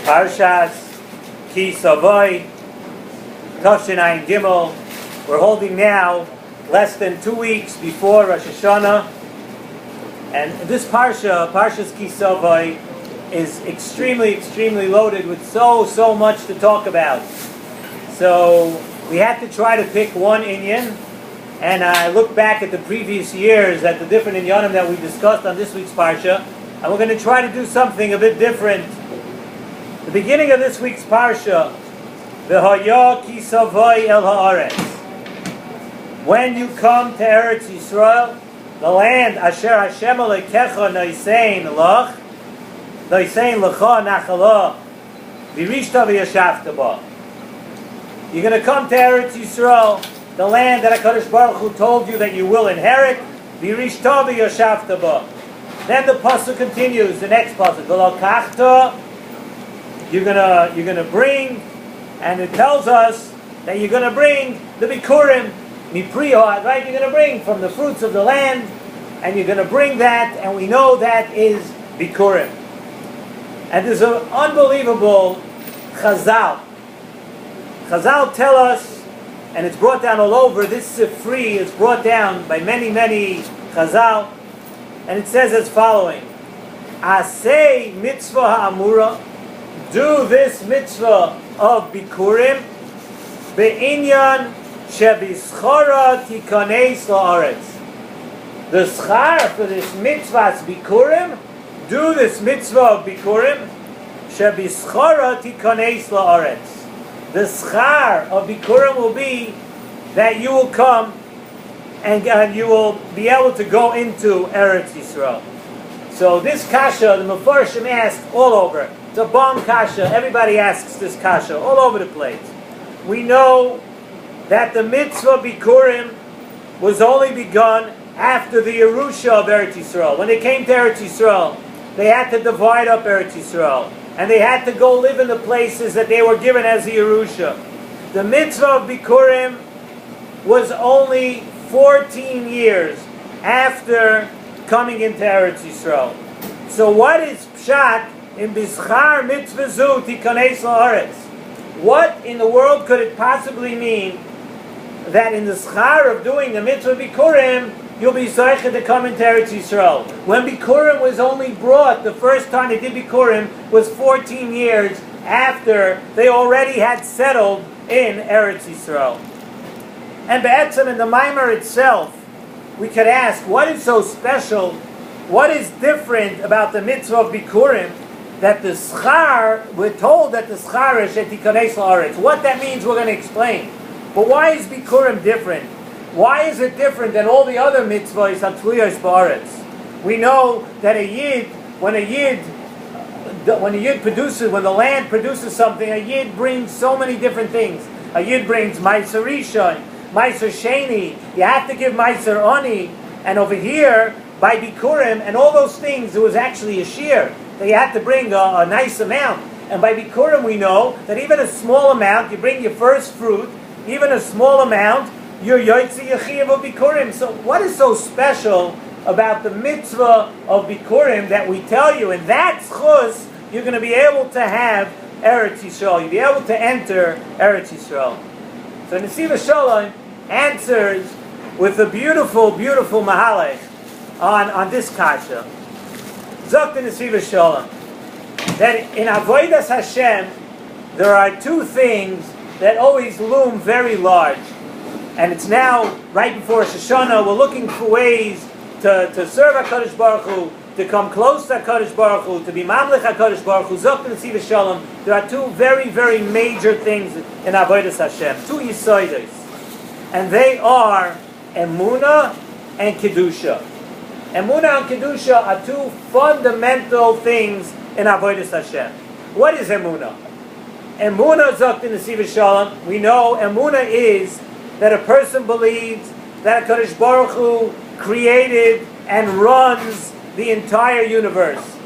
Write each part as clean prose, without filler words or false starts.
Parshas Ki Savo Toshin Ayin Gimel. We're holding now less than 2 weeks before Rosh Hashanah, and this Parshas Ki Savo, is extremely loaded with so much to talk about. So we had to try to pick one inyan, and I look back at the previous years at the different inyanim that we discussed on this week's parsha, and we're going to try to do something a bit different. The beginning of this week's parsha, V'haya ki savai el haaretz. When you come to Eretz Yisrael, the land Asher Hashem Elokecha noisein lach, noisein lecha nachala, v'rishta v'yashavta ba. You're going to come to Eretz Yisrael, the land that HaKadosh Baruch Hu told you that you will inherit, v'rishta v'yashavta ba. Then the pasuk continues, the next pasuk, v'lokachta, you're gonna bring, and it tells us that you're gonna bring the bikurim, mipriyah, right? You're gonna bring from the fruits of the land, and you're gonna bring that, and we know that is bikurim. And there's an unbelievable chazal. Chazal tell us, and it's brought down all over. This sifri is brought down by many chazal, and it says as following: Asay mitzvah ha'amura. Do this mitzvah of bikurim be'inyan shebischara tikanes la'aretz. The schar for this mitzvah's bikurim, do this mitzvah of bikurim shebischara tikanes la'aretz. The schar of bikurim will be that you will come and you will be able to go into Eretz Yisrael. So this kasha, the Mefarshim ask all over. It's a bomb kasha. Everybody asks this kasha all over the place. We know that the mitzvah bikurim was only begun after the Yerusha of Eretz Yisrael. When they came to Eretz Yisrael, they had to divide up Eretz Yisrael, and they had to go live in the places that they were given as the Yerusha. The mitzvah of bikurim was only 14 years after coming into Eretz Yisrael. So what is pshat in bischar mitzvah zu tikanes la'aretz? What in the world could it possibly mean that in the schar of doing the mitzvah bikurim, you'll be zocheh to come into Eretz Yisrael? When bikurim was only brought, the first time they did bikurim was 14 years after they already had settled in Eretz Yisrael. And be'etzem, in the Maimer itself, we could ask, what is so special, what is different about the mitzvah of bikurim, that the schar, we're told that the schar is shetikanes la'aretz. What that means we're going to explain. But why is bikurim different? Why is it different than all the other mitzvahs hatluyos ba'aretz? We know that a yid, when the land produces something, a yid brings so many different things. A yid brings ma'aser rishon, ma'aser sheni. You have to give ma'aser ani, and over here by bikurim and all those things, it was actually a shiur. They had to bring a nice amount. And by bikurim we know that even a small amount, you bring your first fruit, even a small amount, you're yotzi yechiv of bikurim. So what is so special about the mitzvah of bikurim that we tell you, and that schus, you're going to be able to have Eretz Yisrael. You'll be able to enter Eretz Yisrael. So Nesivos Shalom answers with a beautiful mahalech on this kasha. Zok the Nesivos Shalom that in Avodas Hashem there are two things that always loom very large, and it's now right before Rosh Hashanah. We're looking for ways to serve HaKadosh Baruch Hu, to come close to HaKadosh Baruch Hu, to be mamlech HaKadosh Baruch Hu. Zok the Nesivos Shalom, there are two very major things in Avodas Hashem, two yisodos, and they are Emunah and Kedusha. Emunah and Kedusha are two fundamental things in Avodas Hashem. What is Emunah? Emunah, Zok the Nesivos Shalom, we know Emunah is that a person believes that HaKadosh Baruch Hu created and runs the entire universe.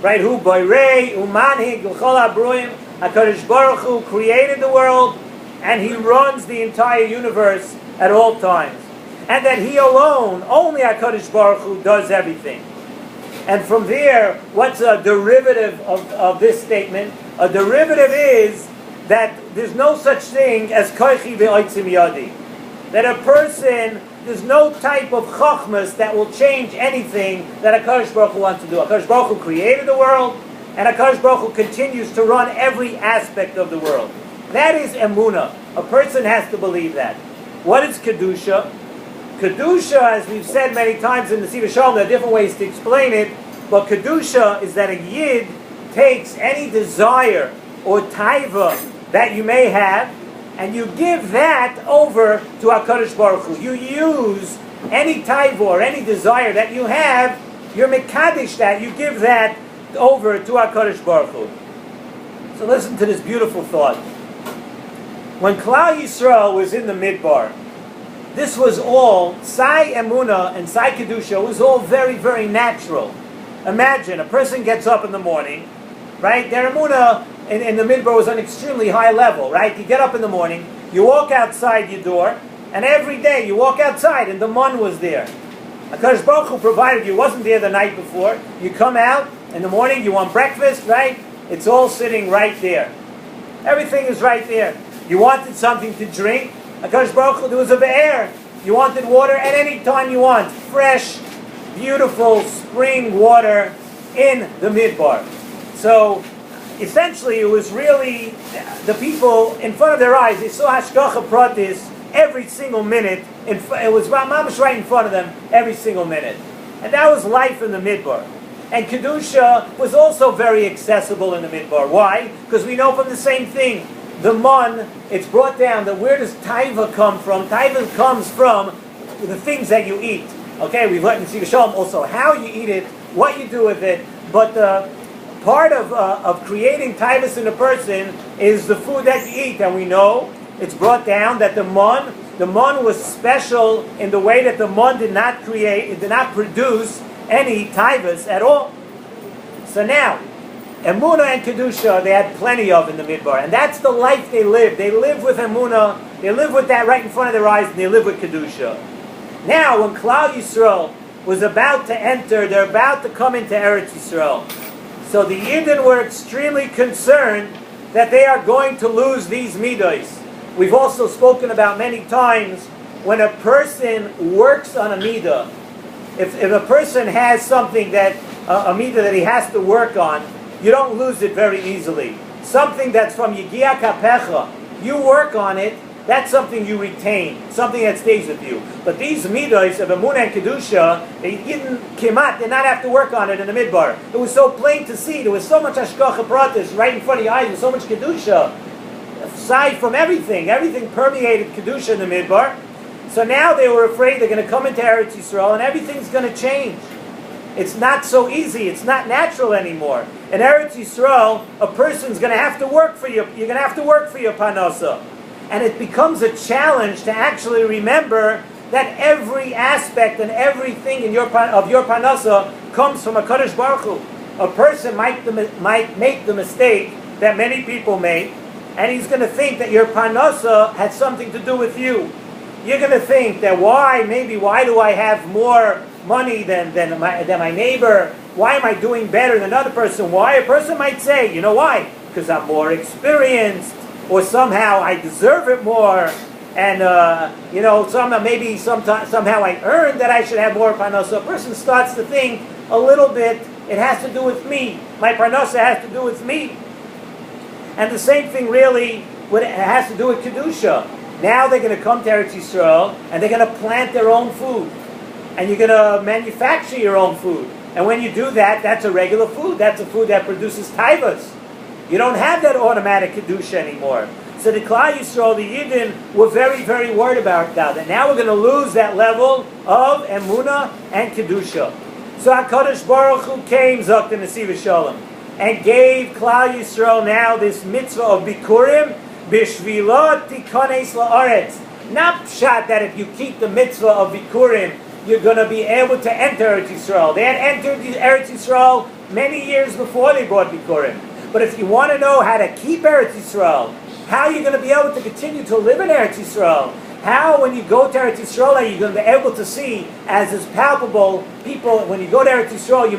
Right? Hu boirei, hu manhig, l'chol habruim. HaKadosh Baruch Hu created the world, and He runs the entire universe at all times. And that He alone, only HaKadosh Baruch Hu, does everything. And from there, what's a derivative of this statement? A derivative is that there's no such thing as koichi ve'oitzim yadi. That a person, there's no type of chachmas that will change anything that HaKadosh Baruch Hu wants to do. HaKadosh Baruch Hu created the world, and HaKadosh Baruch Hu continues to run every aspect of the world. That is emunah. A person has to believe that. What is kedusha? Kedusha, as we've said many times in the Nesivos Shalom, there are different ways to explain it, but kedusha is that a yid takes any desire or taiva that you may have, and you give that over to HaKadosh Baruch Hu. You use any taiva or any desire that you have, you're mekadesh that, you give that over to HaKadosh Baruch Hu. So listen to this beautiful thought. When Klal Yisrael was in the Midbar, this was all, Sai Emunah and Sai Kedusha, was all very, very natural. Imagine, a person gets up in the morning, right? Their Emunah in the Midbar was on an extremely high level, right? You get up in the morning, you walk outside your door, and every day you walk outside and the mun was there. HaKadosh Baruch Hu provided you, wasn't there the night before. You come out in the morning, you want breakfast, right? It's all sitting right there. Everything is right there. You wanted something to drink, HaKadosh Baruch Hu, there was a be'er. You wanted water at any time you want. Fresh, beautiful spring water in the Midbar. So, essentially, it was really the people in front of their eyes. They saw Hashgacha Pratis every single minute. It was mamash right in front of them every single minute. And that was life in the Midbar. And Kedusha was also very accessible in the Midbar. Why? Because we know from the same thing. The mun, it's brought down that where does taiva come from? Taiva comes from the things that you eat. Okay, we've learned in Nesivos Shalom also how you eat it, what you do with it, but part of creating taivas in a person is the food that you eat. And we know it's brought down that the mun was special in the way that the mun did not produce any taivas at all. So now, Emunah and Kedusha, they had plenty of in the Midbar. And that's the life they lived. They lived with Emunah, they lived with that right in front of their eyes, and they lived with Kedusha. Now, when Klal Yisrael was about to enter, they're about to come into Eretz Yisrael. So the Yidden were extremely concerned that they are going to lose these midos. We've also spoken about many times, when a person works on a midah, if a person has something that, a midah that he has to work on, you don't lose it very easily. Something that's from Yigia Kapecha, you work on it, that's something you retain, something that stays with you. But these midos of Emunah and Kedusha, they did not have to work on it in the Midbar. It was so plain to see, there was so much Hashgacha Pratis right in front of your eyes, there was so much Kedusha. Aside from everything permeated Kedusha in the Midbar. So now they were afraid they're going to come into Eretz Yisrael and everything's going to change. It's not so easy. It's not natural anymore. In Eretz Yisrael, a person's going to have to work for you. You're going to have to work for your panasa. And it becomes a challenge to actually remember that every aspect and everything in your panasa comes from HaKadosh Baruch Hu. A person might make the mistake that many people make, and he's going to think that your panasa had something to do with you. You're going to think that why do I have more money than my neighbor? Why am I doing better than another person? Why? A person might say, you know why? Because I'm more experienced, or somehow I deserve it more, and somehow I earned that I should have more parnasa. A person starts to think a little bit, it has to do with me. My parnasa has to do with me. And the same thing really has to do with Kedusha. Now they're going to come to Eretz Yisrael, and they're going to plant their own food. And you're going to manufacture your own food. And when you do that, that's a regular food. That's a food that produces taivas. You don't have that automatic Kedusha anymore. So the Klal Yisrael, the Yidden, were very, very worried about that. Now we're going to lose that level of Emunah and Kedusha. So HaKadosh Baruch Hu came, Zok the Nesivos Shalom, and gave Klal Yisrael now this mitzvah of Bikurim, Bishvilot Tikanes La'aretz. Not pshat that if you keep the mitzvah of Bikurim, you're going to be able to enter Eretz Yisrael. They had entered Eretz Yisrael many years before they brought Bikurim. But if you want to know how to keep Eretz Yisrael, how you're going to be able to continue to live in Eretz Yisrael, how when you go to Eretz Yisrael are you going to be able to see, as is palpable, people, when you go to Eretz Yisrael,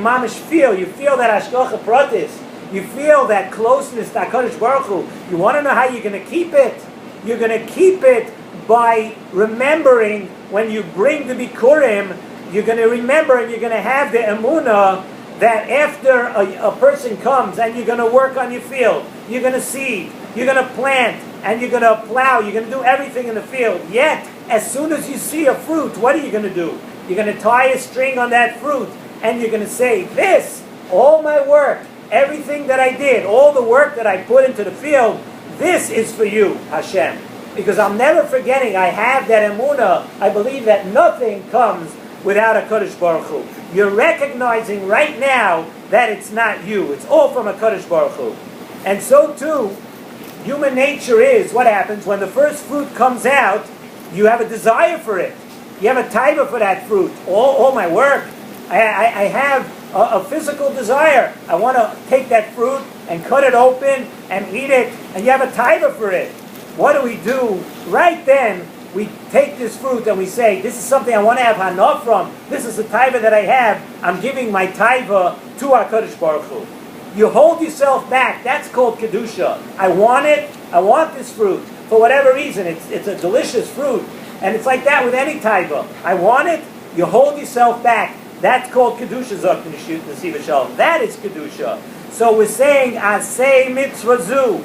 you feel that Hashgacha Pratis You feel that closeness to HaKadosh Baruch Hu. You want to know how you're going to keep it? You're going to keep it by remembering when you bring the Bikurim, you're going to remember and you're going to have the emunah that after a person comes and you're going to work on your field, you're going to seed, you're going to plant, and you're going to plow, you're going to do everything in the field. Yet, as soon as you see a fruit, what are you going to do? You're going to tie a string on that fruit and you're going to say, this, all my work, everything that I did, all the work that I put into the field, this is for you, Hashem. Because I'm never forgetting, I have that emunah, I believe that nothing comes without a Kadosh Baruch Hu. You're recognizing right now that it's not you. It's all from a Kadosh Baruch Hu. And so too, human nature is, what happens when the first fruit comes out, you have a desire for it. You have a taiva for that fruit. All my work, I have a physical desire. I want to take that fruit and cut it open and eat it, and you have a taiva for it. What do? Right then, we take this fruit and we say, this is something I want to have hana from. This is the taiva that I have. I'm giving my taiva to HaKadosh Baruch Hu. You hold yourself back. That's called kedusha. I want it. I want this fruit. For whatever reason, it's a delicious fruit. And it's like that with any taiva. I want it. You hold yourself back. That's called kedusha, Zok Nesivos Shalom. That is kedusha. So we're saying, Aseh mitzvah zu.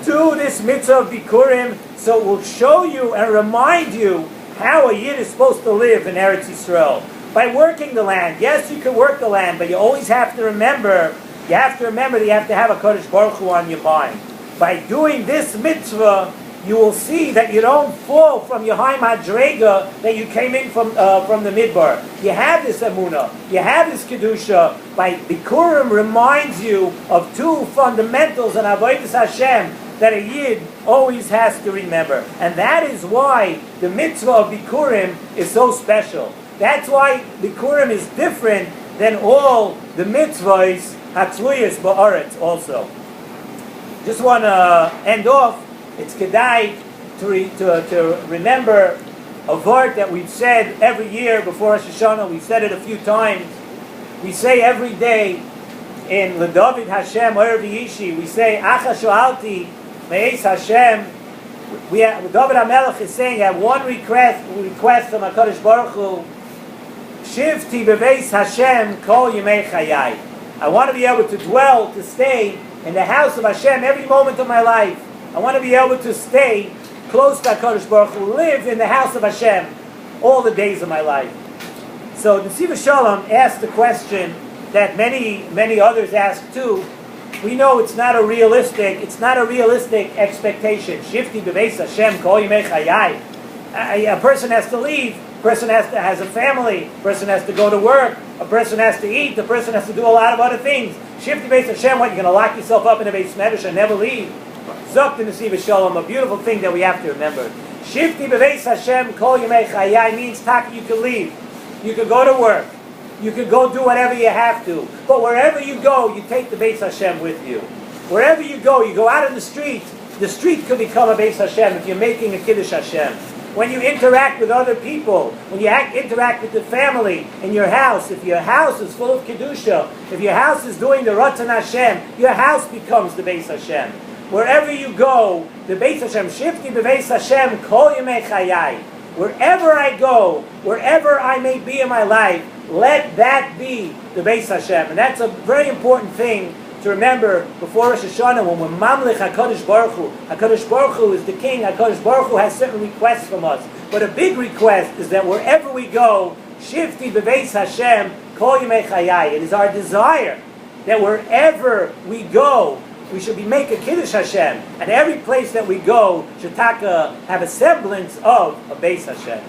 Do this mitzvah of Bikurim, so it will show you and remind you how a Yid is supposed to live in Eretz Yisrael. By working the land. Yes, you can work the land, but you always have to remember, that you have to have a Kadosh Baruch Hu on your mind. By doing this mitzvah, you will see that you don't fall from your high madrega that you came in from the midbar. You have this emunah, you have this kedusha. By Bikurim reminds you of two fundamentals in avodas Hashem that a Yid always has to remember. And that is why the mitzvah of Bikurim is so special. That's why Bikurim is different than all the mitzvahs hatzluyas ba'aretz also. Just want to end off. It's kedai to remember a vart that we've said every year before Rosh Hashanah. We've said it a few times. We say every day in L'David Hashem Oyer V'Yishi, we say Acha Shoalti Me'ez Hashem. David HaMelech is saying, I have one request from HaKadosh Baruch Hu. Shivti B'Veis Hashem Kol Yemei Chayai. I want to be able to dwell, to stay in the house of Hashem every moment of my life. I want to be able to stay close to HaKadosh Baruch Hu, live in the house of Hashem all the days of my life. So Nesivos Shalom asked the question that many others ask too. We know it's not a realistic expectation. Shifti b'veis Hashem kol yimei chayai. A person has to leave. A person has a family. A person has to go to work. A person has to eat. A person has to do a lot of other things. Shifti b'veis Hashem. What, you're going to lock yourself up in a beis medrash and never leave? Zok Nesivos Shalom, a beautiful thing that we have to remember. Shifti b'veis Hashem kol yimei chayai means you can leave. You can go to work. You can go do whatever you have to. But wherever you go, you take the Beis Hashem with you. Wherever you go out in the street could become a Beis Hashem if you're making a Kiddush Hashem. When you interact with other people, when you interact with the family in your house, if your house is full of Kiddusha, if your house is doing the Ratzon Hashem, your house becomes the Beis Hashem. Wherever you go, the Beis Hashem, Shifti b'Beis Hashem, Kol Yemei Chayai. Wherever I go, wherever I may be in my life, let that be the Beis Hashem. And that's a very important thing to remember before Rosh Hashanah when we're Mamlich HaKadosh Baruch Hu. HaKadosh Baruch Hu is the King. HaKadosh Baruch Hu has certain requests from us. But a big request is that wherever we go, Shifti b'Beis Hashem, Kol Yemei Chayai. It is our desire that wherever we go, we should be making Kiddush Hashem. And every place that we go should have a semblance of a Beis Hashem.